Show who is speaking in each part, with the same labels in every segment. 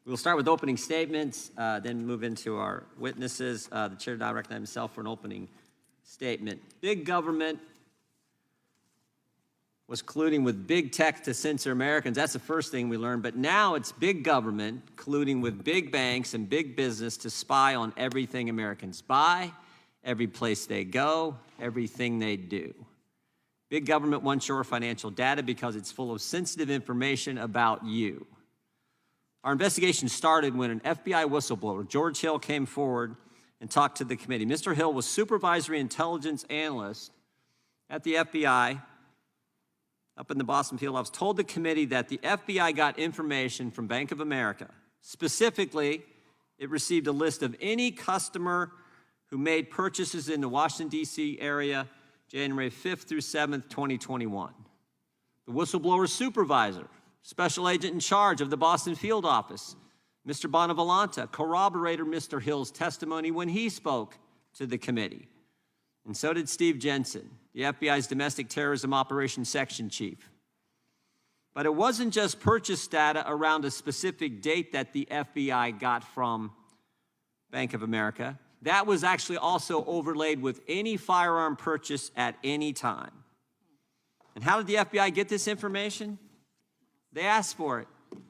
Speaker 1: We'll start with opening statements, then move into our witnesses. The chair now recognizes himself for an opening statement. Big government was colluding with big tech to censor Americans. That's the first thing we learned. But now it's big government colluding with big banks and big business to spy on everything Americans buy, every place they go, everything they do. Big government wants your financial data because it's full of sensitive information about you. Our investigation started when an FBI whistleblower, George Hill, came forward and talked to the committee. Mr. Hill was supervisory intelligence analyst at the FBI up in the Boston field office, told the committee that the FBI got information from Bank of America. Specifically, it received a list of any customer who made purchases in the Washington, D.C. area January 5th through 7th, 2021. The whistleblower supervisor, special agent in charge of the Boston field office, Mr. Bonavolanta, corroborated Mr. Hill's testimony when he spoke to the committee. And so did Steve Jensen, the FBI's Domestic Terrorism Operations Section Chief. But it wasn't just purchase data around a specific date that the FBI got from Bank of America. That was actually also overlaid with any firearm purchase at any time. And how did the FBI get this information? They asked for it. In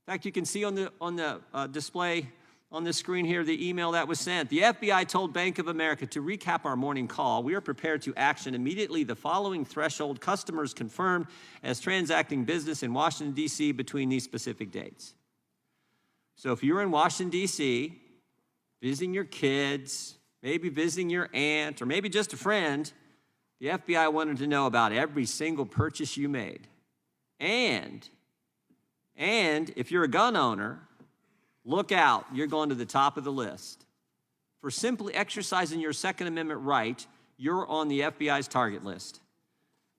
Speaker 1: fact, you can see on the display on the screen here the email that was sent. The FBI told Bank of America, to recap our morning call, we are prepared to action immediately the following threshold: customers confirmed as transacting business in Washington, D.C. between these specific dates. So if you're in Washington, D.C., visiting your kids, maybe visiting your aunt, or maybe just a friend, the FBI wanted to know about every single purchase you made. And if you're a gun owner, look out, you're going to the top of the list. For simply exercising your Second Amendment right, you're on the FBI's target list.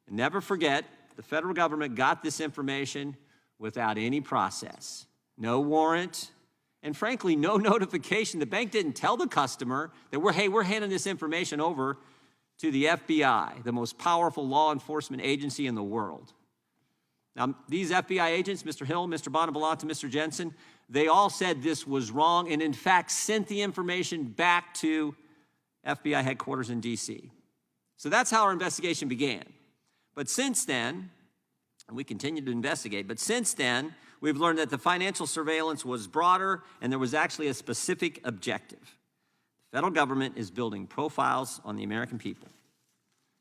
Speaker 1: And never forget, the federal government got this information without any process. No warrant, and frankly, no notification. The bank didn't tell the customer that we're handing this information over to the FBI, the most powerful law enforcement agency in the world. Now, these FBI agents, Mr. Hill, Mr. Bonavolanta, Mr. Jensen, they all said this was wrong and, in fact, sent the information back to FBI headquarters in D.C. So that's how our investigation began. But since then, and we continue to investigate, but since then, we've learned that the financial surveillance was broader and there was actually a specific objective. The federal government is building profiles on the American people.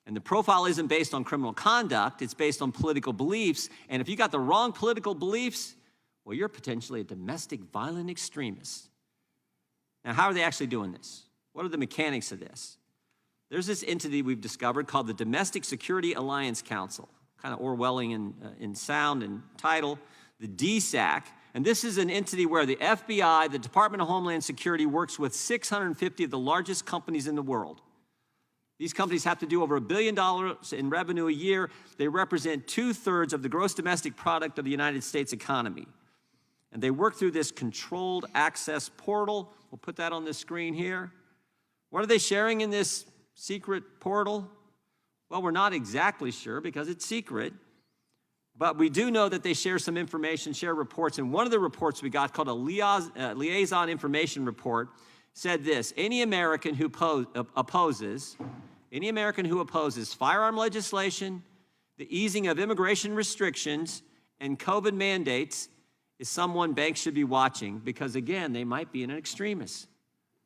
Speaker 1: And the profile isn't based on criminal conduct, it's based on political beliefs. And if you got the wrong political beliefs, well, you're potentially a domestic violent extremist. Now, how are they actually doing this? What are the mechanics of this? There's this entity we've discovered called the Domestic Security Alliance Council, kind of Orwellian in sound and title, the DSAC. And this is an entity where the FBI, the Department of Homeland Security, works with 650 of the largest companies in the world. These companies have to do over $1 billion in revenue a year. They represent 2/3 of the gross domestic product of the United States economy. And they work through this controlled access portal. We'll put that on the screen here. What are they sharing in this secret portal? Well, we're not exactly sure because it's secret. But we do know that they share some information, share reports. And one of the reports we got, called a liaison information report, said this: any American who opposes firearm legislation, the easing of immigration restrictions, and COVID mandates is someone banks should be watching because, again, they might be an extremist.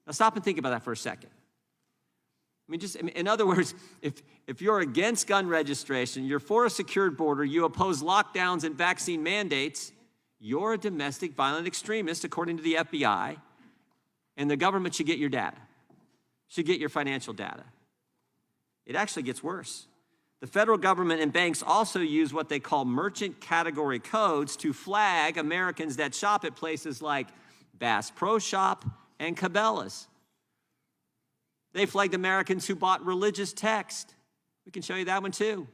Speaker 1: Now stop and think about that for a second. I mean, just in other words, if you're against gun registration, you're for a secured border, you oppose lockdowns and vaccine mandates, you're a domestic violent extremist, according to the FBI. And the government should get your data, should get your financial data. It actually gets worse. The federal government and banks also use what they call merchant category codes to flag Americans that shop at places like Bass Pro Shop and Cabela's. They flagged Americans who bought religious text. We can show you that one too.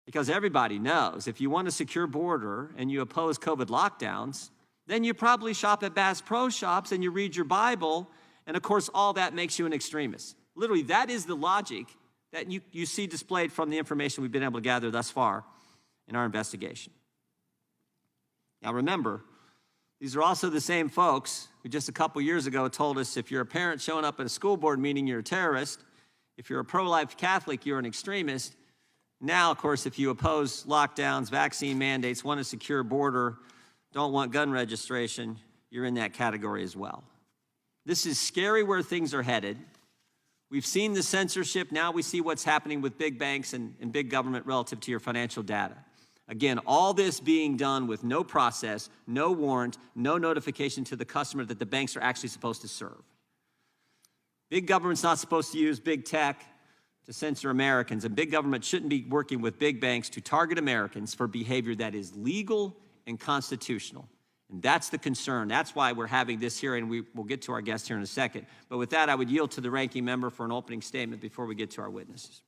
Speaker 1: Because everybody knows if you want a secure border and you oppose COVID lockdowns, then you probably shop at Bass Pro Shops and you read your Bible, and of course all that makes you an extremist. Literally, that is the logic that you see displayed from the information we've been able to gather thus far in our investigation. Now remember, these are also the same folks who just a couple years ago told us if you're a parent showing up at a school board meeting, you're a terrorist. If you're a pro-life Catholic, you're an extremist. Now, of course, if you oppose lockdowns, vaccine mandates, want a secure border, don't want gun registration, you're in that category as well. This is scary where things are headed. We've seen the censorship. Now we see what's happening with big banks and big government relative to your financial data. Again, all this being done with no process, no warrant, no notification to the customer that the banks are actually supposed to serve. Big government's not supposed to use big tech to censor Americans, and big government shouldn't be working with big banks to target Americans for behavior that is legal and constitutional. And that's the concern. That's why we're having this hearing. We'll get to our guest here in a second. But with that, I would yield to the ranking member for an opening statement before we get to our witnesses.